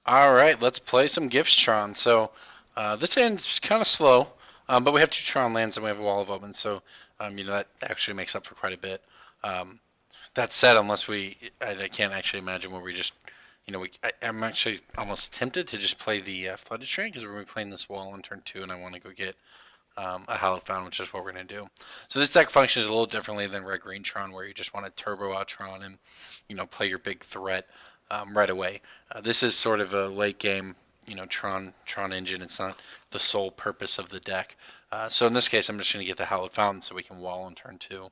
All right, let's play some Gifts Tron. So this hand's kind of slow, but we have two Tron lands and we have a Wall of Omens, so that actually makes up for quite a bit. Um, that said, unless I can't actually imagine where we just, I'm actually almost tempted to just play the Flooded Train because we're going to be playing this wall on turn 2, and I want to go get a Hallowed Fountain, which is what we're going to do. So this deck functions a little differently than Red Green Tron, where you just want to turbo out Tron and play your big threat right away. This is sort of a late game, Tron engine. It's not the sole purpose of the deck. So in this case, I'm just going to get the Hallowed Fountain so we can wall on turn 2.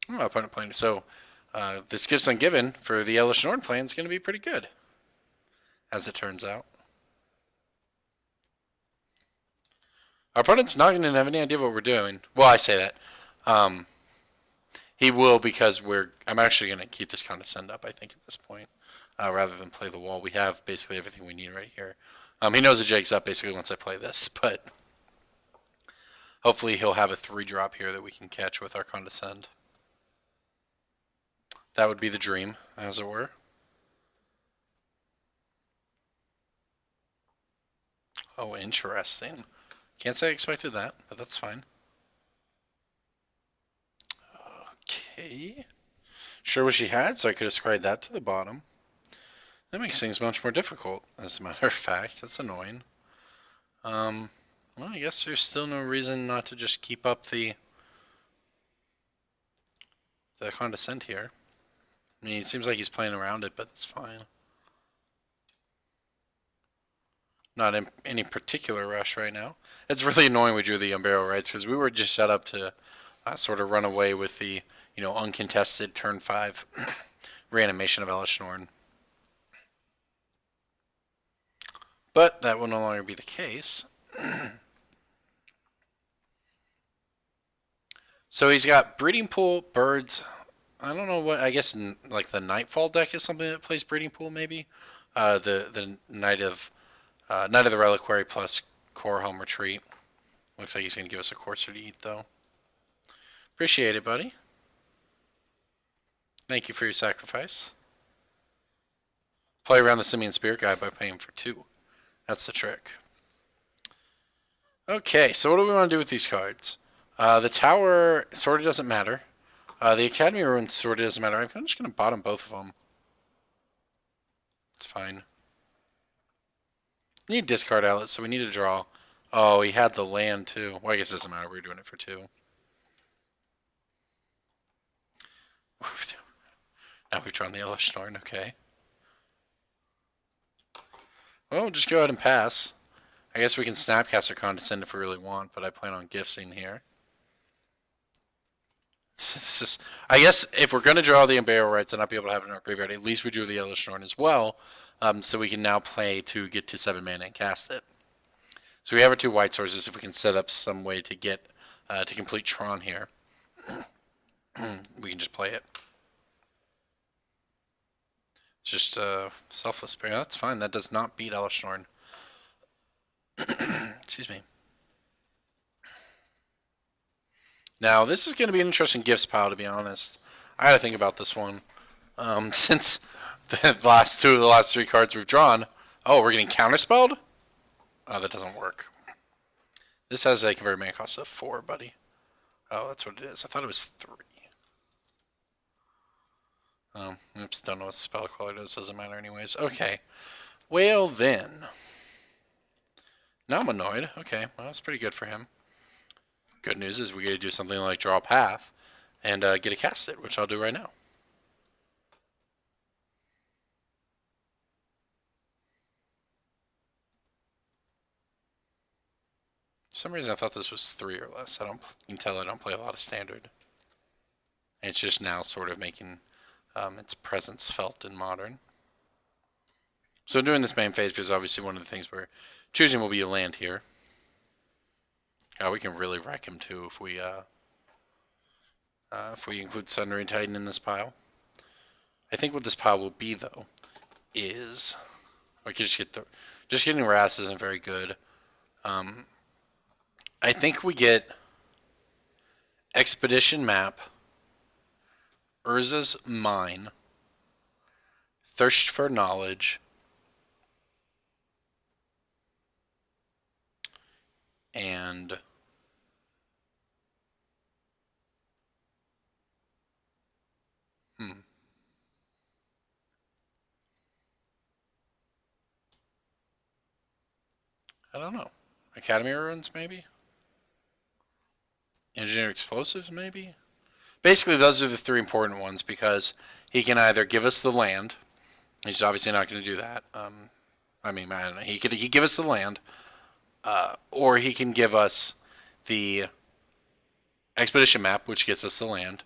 Oh, opponent playing. So this Gifts Ungiven for the Elesh Norn plan is going to be pretty good, as it turns out. Our opponent's not going to have any idea what we're doing. Well, I say that. He will because I'm actually going to keep this Condescend up, I think, at this point, rather than play the wall. We have basically everything we need right here. He knows the Jake's up basically once I play this, but hopefully he'll have a 3-drop here that we can catch with our Condescend. That would be the dream, as it were. Oh, interesting. Can't say I expected that, but that's fine. Okay. Sure wish he had, so I could have scried that to the bottom. That makes things much more difficult, as a matter of fact. That's annoying. Well, I guess there's still no reason not to just keep up the Condescend here. I mean, it seems like he's playing around it, but that's fine. Not in any particular rush right now. It's really annoying we drew the Unburial Rites because we were just set up to sort of run away with the, uncontested turn 5 reanimation of Elesh Norn. But that will no longer be the case. So he's got Breeding Pool, Birds. I don't know what, I guess like the Knightfall deck is something that plays Breeding Pool maybe. The Knight of the Reliquary plus Core Home Retreat. Looks like he's going to give us a Courser to eat, though. Appreciate it, buddy. Thank you for your sacrifice. Play around the Simian Spirit Guide by paying for 2. That's the trick. Okay, so what do we want to do with these cards? The Tower sort of doesn't matter. The Academy Ruins sort of doesn't matter. I'm just going to bottom both of them. It's fine. Need discard outlet, so we need to draw. Oh, he had the land too. Well, I guess it doesn't matter. We're doing it for 2. Now we've drawn the Elesh Norn. Okay. Well, we'll just go ahead and pass. I guess we can Snapcast or Condescend if we really want, but I plan on Giftsing here. I guess if we're going to draw the Unburial Rites and not be able to have it in our graveyard, at least we drew the Elesh Norn as well, so we can now play to get to 7 mana and cast it. So we have our 2 white sources. If we can set up some way to get to complete Tron here, we can just play it. It's just Selfless Prayer. That's fine. That does not beat Elesh Norn. Excuse me. Now, this is going to be an interesting gifts pile, to be honest. I gotta think about this one. Since the last 2 of the last 3 cards we've drawn. Oh, we're getting counterspelled? Oh, that doesn't work. This has a converted mana cost of 4, buddy. Oh, that's what it is. I thought it was 3. Oh, oops, don't know what the spell quality does. Doesn't matter anyways. Okay. Well, then. Now I'm annoyed. Okay, well, that's pretty good for him. Good news is we get to do something like draw a path and get to cast it, which I'll do right now. For some reason I thought this was 3 or less. You can tell I don't play a lot of Standard. It's just now sort of making its presence felt in Modern. So I'm doing this main phase because obviously one of the things we're choosing will be a land here. We can really wreck him too if we include Sundering Titan in this pile. I think what this pile will be though is we could just getting Wrath isn't very good. I think we get Expedition Map, Urza's Mine, Thirst for Knowledge, and I don't know. Academy ruins, maybe? Engineered explosives, maybe? Basically, those are the three important ones because he can either give us the land. He's obviously not going to do that. I mean, man, he could give us the land, or he can give us the expedition map, which gets us the land.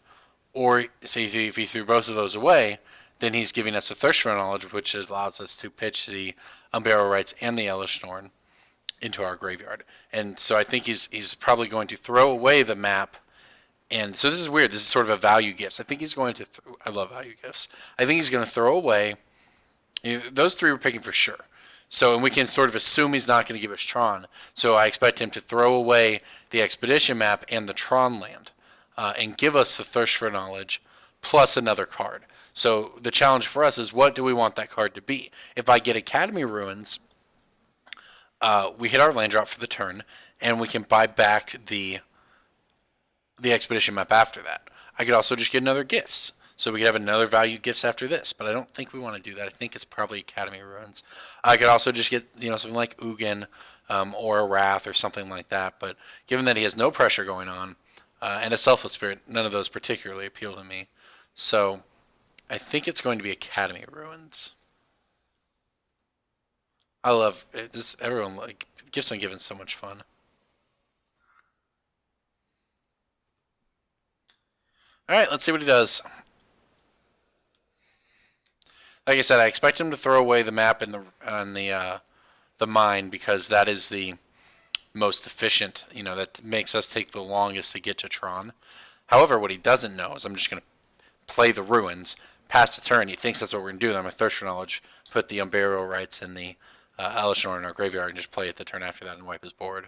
Or say if he threw both of those away, then he's giving us a thirst for knowledge, which allows us to pitch the Unburial Rites and the Elishnorn into our graveyard. And so I think he's probably going to throw away the map. And so this is weird. This is sort of a value gift. I think he's going to. I love value gifts. I think he's going to throw away. Those three we're picking for sure. So, and we can sort of assume he's not going to give us Tron. So I expect him to throw away the expedition map and the Tron land, and give us the Thirst for Knowledge plus another card. So the challenge for us is, what do we want that card to be? If I get Academy Ruins, we hit our land drop for the turn, and we can buy back the expedition map after that. I could also just get another gifts. So we could have another value gifts after this, but I don't think we want to do that. I think it's probably Academy Ruins. I could also just get, something like Ugin, or a Wrath or something like that. But given that he has no pressure going on, and a Selfless Spirit, none of those particularly appeal to me. So I think it's going to be Academy Ruins. I love it. Everyone Gifts Ungiven so much fun. All right, let's see what he does. Like I said, I expect him to throw away the map and the mine, because that is the most efficient. That makes us take the longest to get to Tron. However, what he doesn't know is I'm just going to play the ruins, pass the turn. He thinks that's what we're going to do. Then I'm going to Thirst for Knowledge, put the Unburial Rites and the Elishnorn in our graveyard, and just play it the turn after that and wipe his board.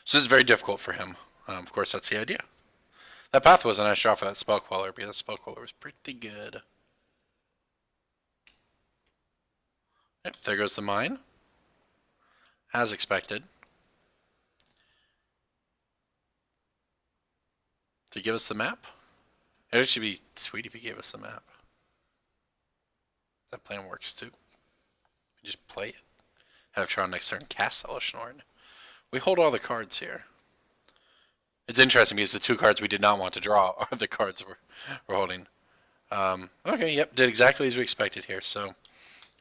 So this is very difficult for him. Of course, that's the idea. That path was a nice draw for that Spell Queller, because that Spell Queller was pretty good. Yep, there goes the mine. As expected. To give us the map? It would actually be sweet if he gave us the map. That plan works too. We just play it. Have Tron next turn cast Elishnorn. We hold all the cards here. It's interesting because the two cards we did not want to draw are the cards we're holding. Okay, yep, did exactly as we expected here. So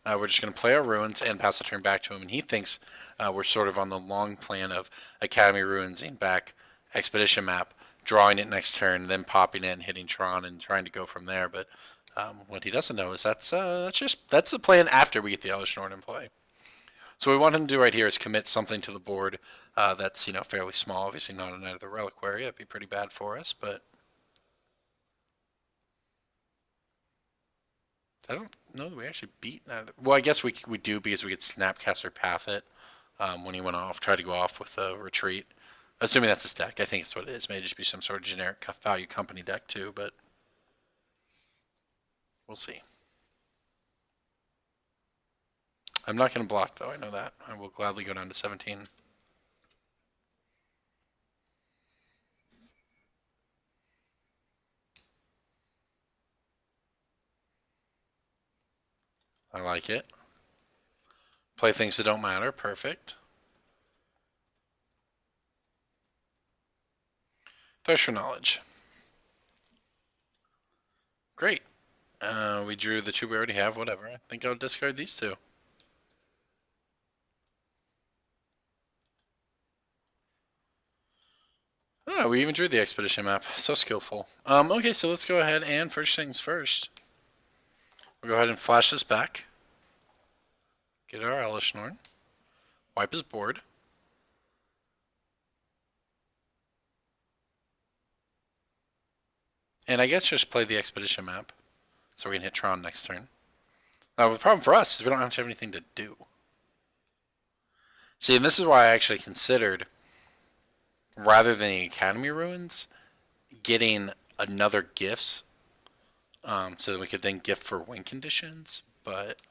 we're just going to play our Ruins and pass the turn back to him. And he thinks we're sort of on the long plan of Academy Ruinsing back Expedition Map, drawing it next turn, then popping it and hitting Tron and trying to go from there. But what he doesn't know is that's the plan after we get the Elishnorn in play. So what we want him to do right here is commit something to the board that's fairly small. Obviously not a Knight of the Reliquary. That'd be pretty bad for us, but I don't know that we actually beat neither. Well, I guess we do, because we could Snapcaster Path it when he went off, tried to go off with a retreat. Assuming that's his deck. I think it's what it is. May just be some sort of generic value company deck too, but we'll see. I'm not going to block, though. I know that. I will gladly go down to 17. I like it. Play things that don't matter. Perfect. Thirst for Knowledge. Great. We drew the two we already have. Whatever. I think I'll discard these two. Oh, we even drew the expedition map. So skillful. Okay, so let's go ahead and first things first. We'll go ahead and flash this back. Get our Elishnorn. Wipe his board. And I guess just play the expedition map, so we can hit Tron next turn. Now, the problem for us is we don't have anything to do. See, and this is why I actually considered, rather than the Academy Ruins, getting another gifts, so that we could then gift for win conditions. But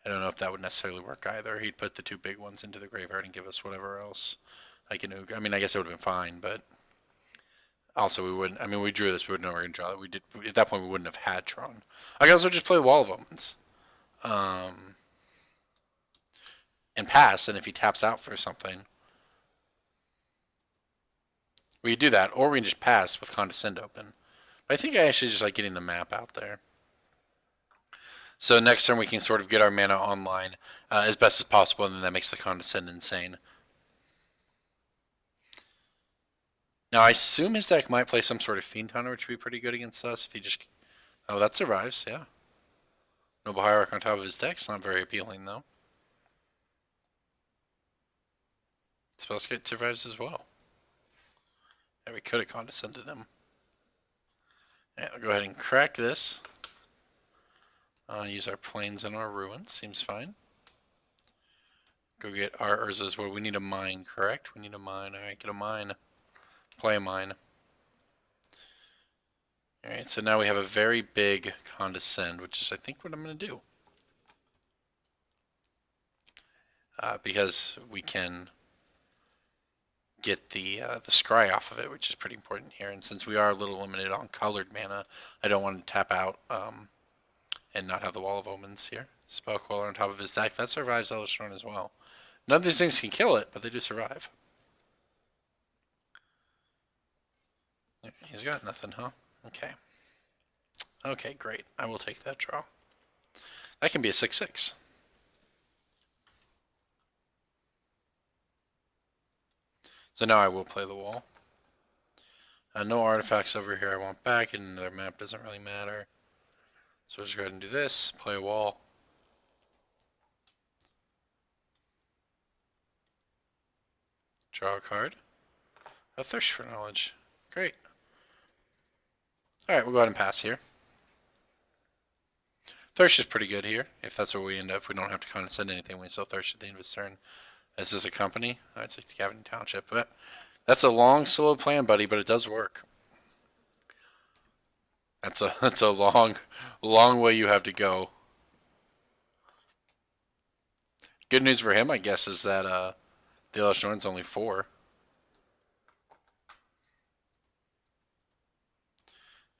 I don't know if that would necessarily work either. He'd put the 2 big ones into the graveyard and give us whatever else. Like an Ugin. I mean, I guess it would have been fine, but also we wouldn't. I mean, we drew this. We wouldn't know we were gonna draw it. We did at that point. We wouldn't have had Tron. I could also just play Wall of Omens, and pass. And if he taps out for something, we could do that, or we can just pass with Condescend open. But I think I actually just like getting the map out there. So next turn we can sort of get our mana online as best as possible, and then that makes the Condescend insane. Now I assume his deck might play some sort of Fiend Hunter, which would be pretty good against us if he just... Oh, that survives, yeah. Noble Hierarch on top of his deck's not very appealing, though. Spellskite survives as well. Yeah, we could have Condescended him. Yeah, we'll go ahead and crack this. Use our Plains and our Ruins. Seems fine. Go get our Urzas. Well, we need a mine, correct? We need a mine. Alright, get a mine. Play a mine. Alright, so now we have a very big Condescend, which is, I think, what I'm going to do. Because we can get the scry off of it, which is pretty important here. And since we are a little limited on colored mana, I don't want to tap out and not have the Wall of Omens here. Spellcaller on top of his deck. That survives Elder Throne as well. None of these things can kill it, but they do survive. He's got nothing, huh? Okay. Okay, great. I will take that draw. That can be a 6/6. So now I will play the wall. No artifacts over here I want back, and their map doesn't really matter. So we'll just go ahead and do this, play a wall. Draw a card. A Thirst for Knowledge. Great. Alright, we'll go ahead and pass here. Thirst is pretty good here, if that's what we end up. If we don't have to condescend anything, we still Thirst at the end of his turn. This is a company. It's like the Cavern Township. But that's a long, slow plan, buddy, but it does work. That's a long way you have to go. Good news for him, I guess, is that the Elder Throne's only 4.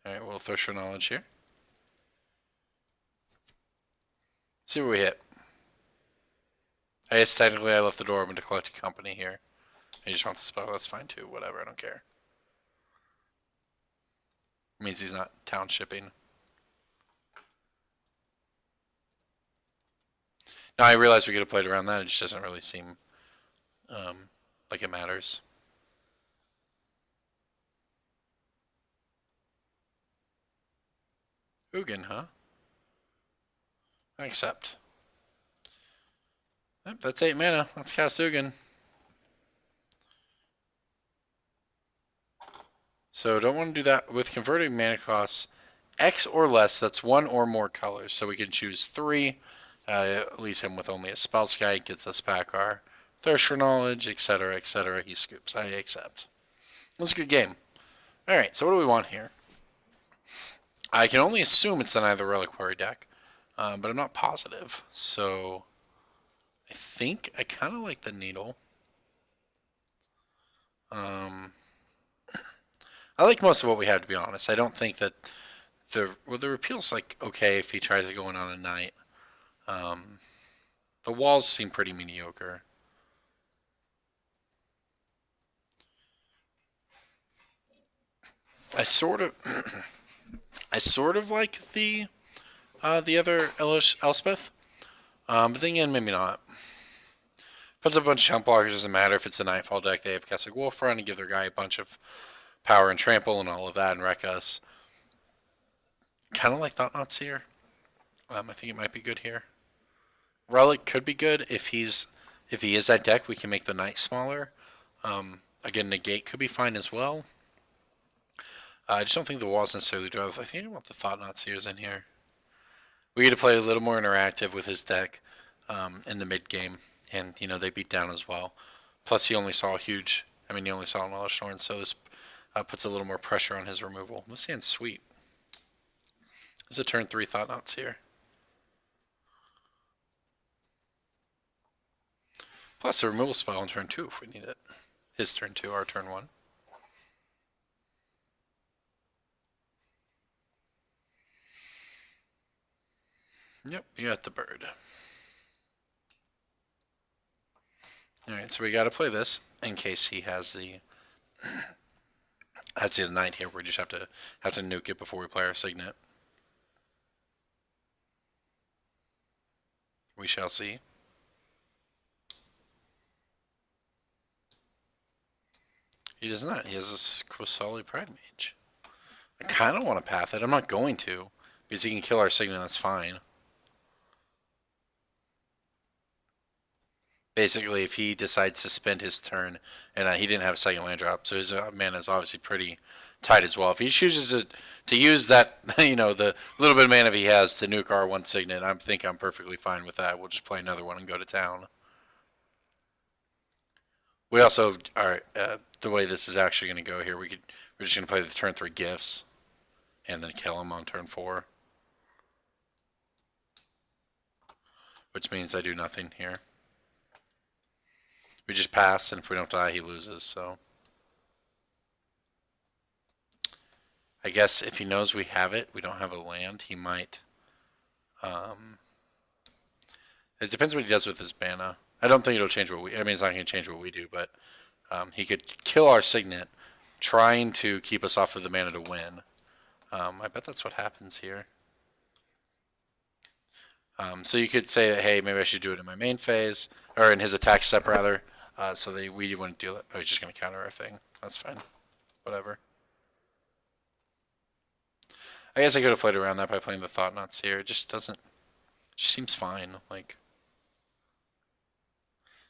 Alright, we'll Thirst for Knowledge here. See what we hit. I guess technically I left the door open to collect a company here. He just wants to spell. That's fine too. Whatever. I don't care. It means he's not townshipping. Now I realize we could have played around that. It just doesn't really seem like it matters. Ugin, huh? I accept. Yep, that's 8 mana. Let's cast Ugin. So don't want to do that with converting mana costs X or less. That's 1 or more colors. So we can choose 3. Leaves him with only a Spellskite. Gets us back our Thirst for Knowledge, etc., etc. He scoops. I accept. That's a good game. Alright, so what do we want here? I can only assume it's an either Reliquary deck, but I'm not positive. So I think I kind of like the Needle. I like most of what we have, to be honest. I don't think that the repeal's like okay if he tries to go in on a night. The walls seem pretty mediocre. I sort of like the other Elspeth, but then again, maybe not. Puts up a bunch of chump blockers. Doesn't matter if it's a Knightfall deck. They have Kessig Wolf run and give their guy a bunch of power and trample and all of that and wreck us. Kind of like Thought-Knots here. I think it might be good here. Relic could be good if he is that deck. We can make the Knight smaller. Again, Negate could be fine as well. I just don't think the walls necessarily drive. I think I want the Thought-Knots in here. We get to play a little more interactive with his deck in the mid game, and they beat down as well. Plus, he only saw an Elder Thorn, so this puts a little more pressure on his removal. This hand's sweet. There's a turn 3 Thought-Knots here. Plus a removal spell on turn 2 if we need it. His turn 2, our turn 1. Yep, you got the bird. Alright, so we gotta play this in case he has the knight here. We just have to nuke it before we play our signet. We shall see. He does not. He has a Quasali Pride Mage. I kind of want to path it. I'm not going to, because he can kill our signet. That's fine. Basically, if he decides to spend his turn, and he didn't have a second land drop, so his mana is obviously pretty tight as well. If he chooses to use that, the little bit of mana he has to nuke our one signet, I think I'm perfectly fine with that. We'll just play another one and go to town. We also are the way this is actually going to go here. We're just going to play the turn 3 gifts, and then kill him on turn 4, which means I do nothing here. We just pass, and if we don't die, he loses, so. I guess if he knows we have it, we don't have a land, he might. It depends what he does with his mana. I don't think it'll change what I mean, it's not going to change what we do, but he could kill our signet, trying to keep us off of the mana to win. I bet that's what happens here. So you could say that, hey, maybe I should do it in my main phase, or in his attack step, rather. So we wouldn't do it. Oh, he's just going to counter our thing. That's fine. Whatever. I guess I could have played around that by playing the Thought Knots here. It just doesn't... just seems fine.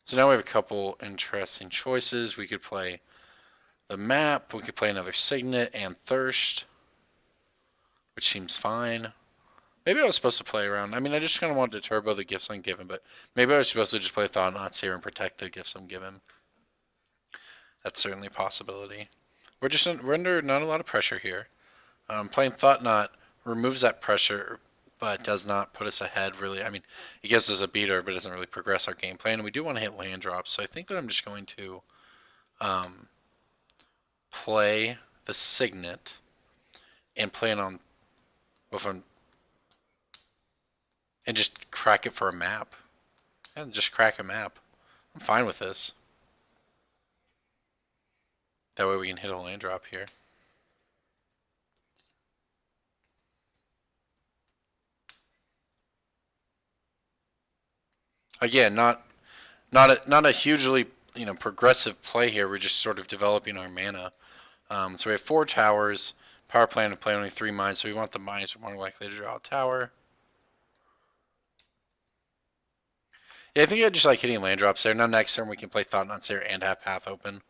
So now we have a couple interesting choices. We could play the map. We could play another Signet and Thirst, which seems fine. Maybe I was supposed to play around. I mean, I just kind of wanted to turbo the gifts I'm given, but maybe I was supposed to just play Thought Knots here and protect the gifts I'm given. That's certainly a possibility. We're under not a lot of pressure here. Playing Thought Knot removes that pressure, but does not put us ahead, really. I mean, it gives us a beater, but it doesn't really progress our game plan. And we do want to hit land drops, so I think that I'm just going to play the Signet and plan on... and just crack it for a map. And just crack a map. I'm fine with this. That way we can hit a land drop here. Again, not a hugely progressive play here. We're just sort of developing our mana. So we have 4 towers. Power plant and play only 3 mines, so we want the mines. We're more likely to draw a tower. Yeah, I think I just like hitting land drops there. Now next turn we can play Thought Knots there and have Path open.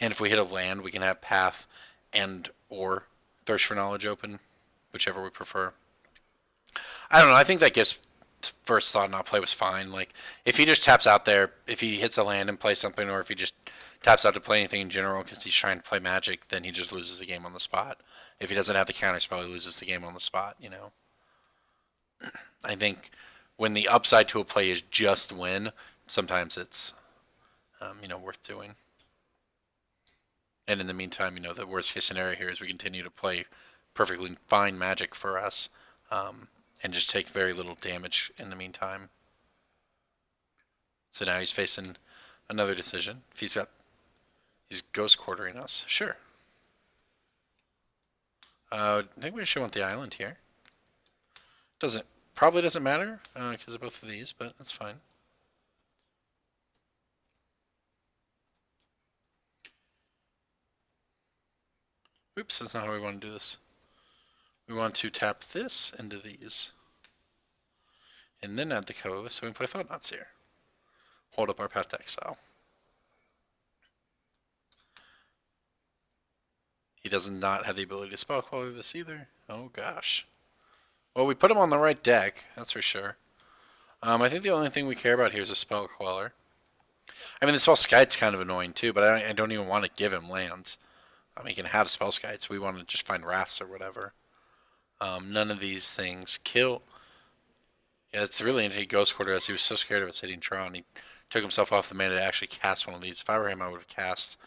And if we hit a land, we can have Path and or Thirst for Knowledge open, whichever we prefer. I don't know. I think that gives first Thought Knot play was fine. If he just taps out there, if he hits a land and plays something, or if he just taps out to play anything in general because he's trying to play Magic, then he just loses the game on the spot. If he doesn't have the counter spell, he loses the game on the spot, I think when the upside to a play is just win, sometimes it's, worth doing. And in the meantime, the worst case scenario here is we continue to play perfectly fine Magic for us, and just take very little damage in the meantime. So now he's facing another decision. If he's ghost quartering us, sure. I think we should want the island here. Probably doesn't matter because of both of these, but that's fine. Oops, that's not how we want to do this. We want to tap this into these. And then add the colorless so we can play Thought Knots here. Hold up our Path to Exile. He does not have the ability to spell quality this either. Oh gosh. Well, we put him on the right deck, that's for sure. I think the only thing we care about here is a Spell Queller. I mean, the Spell Skyte's kind of annoying too, but I don't even want to give him lands. He can have Spell Skites. We want to just find Wraths or whatever. None of these things kill. Yeah, it's really interesting. He Ghost Quarter us. He was so scared of us hitting Tron. He took himself off the mana to actually cast one of these. If I were him, I would have cast,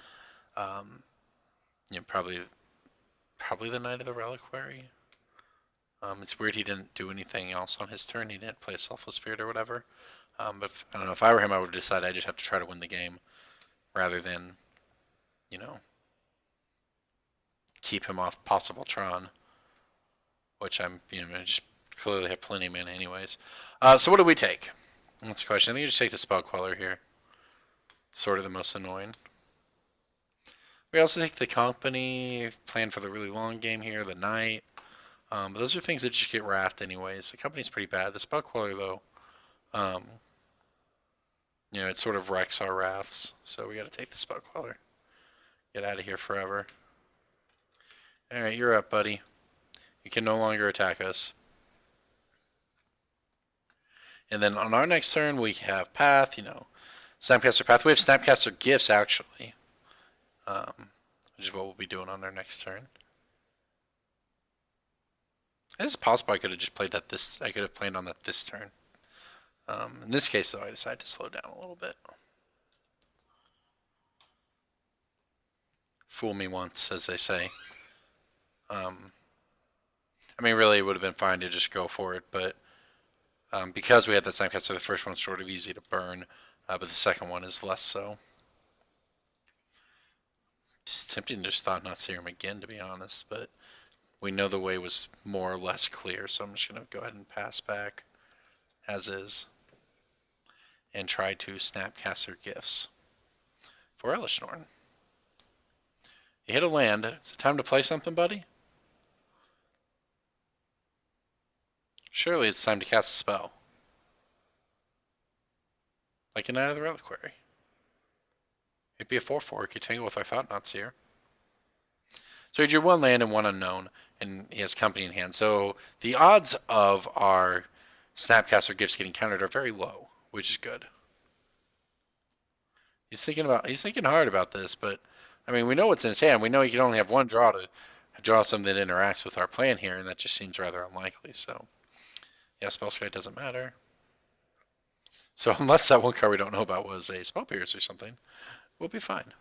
um, probably the Knight of the Reliquary. It's weird he didn't do anything else on his turn. He didn't play a Selfless Spirit or whatever. But I don't know. If I were him, I would have decided I just have to try to win the game rather than, you know, keep him off possible Tron, which I just clearly have plenty of mana anyways. So what do we take? That's the question. I think you just take the Spell Queller here. Sort of the most annoying. We also take the Company, plan for the really long game here, the Knight. But those are things that just get wrathed anyways. The Company's pretty bad. The Spell Queller, though, it sort of wrecks our rafts. So we got to take the Spell Queller. Get out of here forever. Alright, you're up, buddy. You can no longer attack us. And then on our next turn, we have Path, Snapcaster Path. We have Snapcaster Gifts, actually. Which is what we'll be doing on our next turn. It's possible I could have just played that I could have played on that this turn. In this case, though, I decided to slow down a little bit. Fool me once, as they say. Really, it would have been fine to just go for it, but because we had that Snapcaster, the first one's sort of easy to burn, but the second one is less so. It's tempting to just thought not see him again, to be honest, but we know the way was more or less clear, so I'm just going to go ahead and pass back as is and try to Snapcaster Gifts for Elesh Norn. You hit a land. Is it time to play something, buddy? Surely it's time to cast a spell. Like a Knight of the Reliquary. It'd be a 4/4. You tangle with our Thought-Knot Seer. So he drew one land and one unknown, and he has Company in hand. So the odds of our Snapcaster Gifts getting countered are very low, which is good. He's thinking hard about this, but we know what's in his hand. We know he can only have one draw to draw something that interacts with our plan here, and that just seems rather unlikely. So yeah, Spellskite doesn't matter. So unless that one card we don't know about was a Spell Pierce or something, we'll be fine.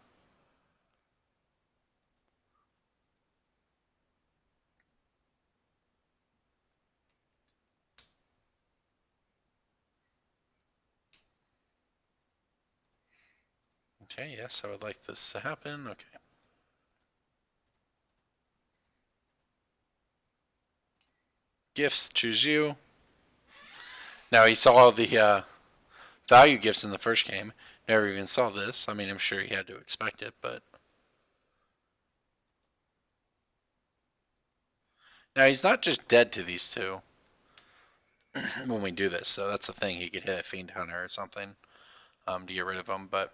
Okay, yes, I would like this to happen. Okay. Gifts, choose you. Now, he saw the value gifts in the first game. Never even saw this. I'm sure he had to expect it, but... Now, he's not just dead to these two when we do this, so that's the thing. He could hit a Fiend Hunter or something to get rid of him, but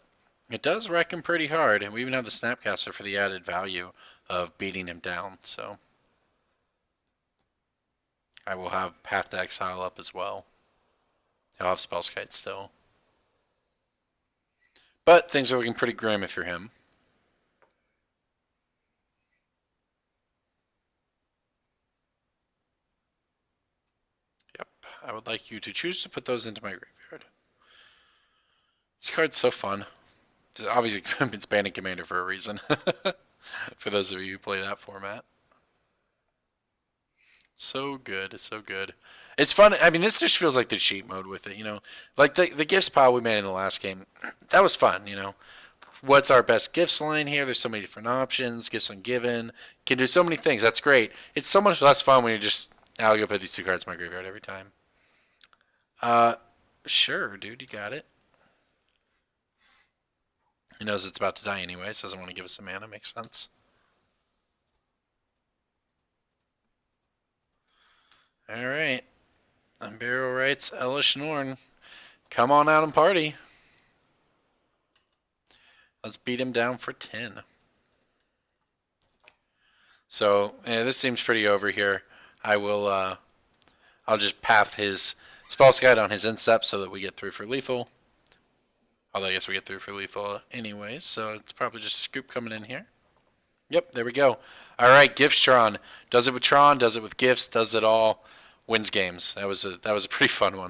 it does wreck him pretty hard, and we even have the Snapcaster for the added value of beating him down, so... I will have Path to Exile up as well. I'll have Spellskite still. But things are looking pretty grim if you're him. Yep, I would like you to choose to put those into my graveyard. This card's so fun. Obviously, it's Bandit Commander for a reason. For those of you who play that format. So good, so good. It's fun. This just feels like the cheat mode with it, Like the gifts pile we made in the last game, that was fun, What's our best gifts line here? There's so many different options. Gifts ungiven. Can do so many things. That's great. It's so much less fun when you just, I'll go put these two cards in my graveyard every time. Sure, dude, you got it. He knows it's about to die anyway, so doesn't want to give us some mana. Makes sense. Alright. Unburial Rites, Elesh Norn. Come on out and party. Let's beat him down for 10. So, yeah, this seems pretty over here. I'll just path his Spellskite on his Incept so that we get through for lethal. Although I guess we get through for lethal anyways, so it's probably just a scoop coming in here. Yep, there we go. Alright, Gifts Tron. Does it with Tron, does it with Gifts, does it all. Wins games. That was a pretty fun one.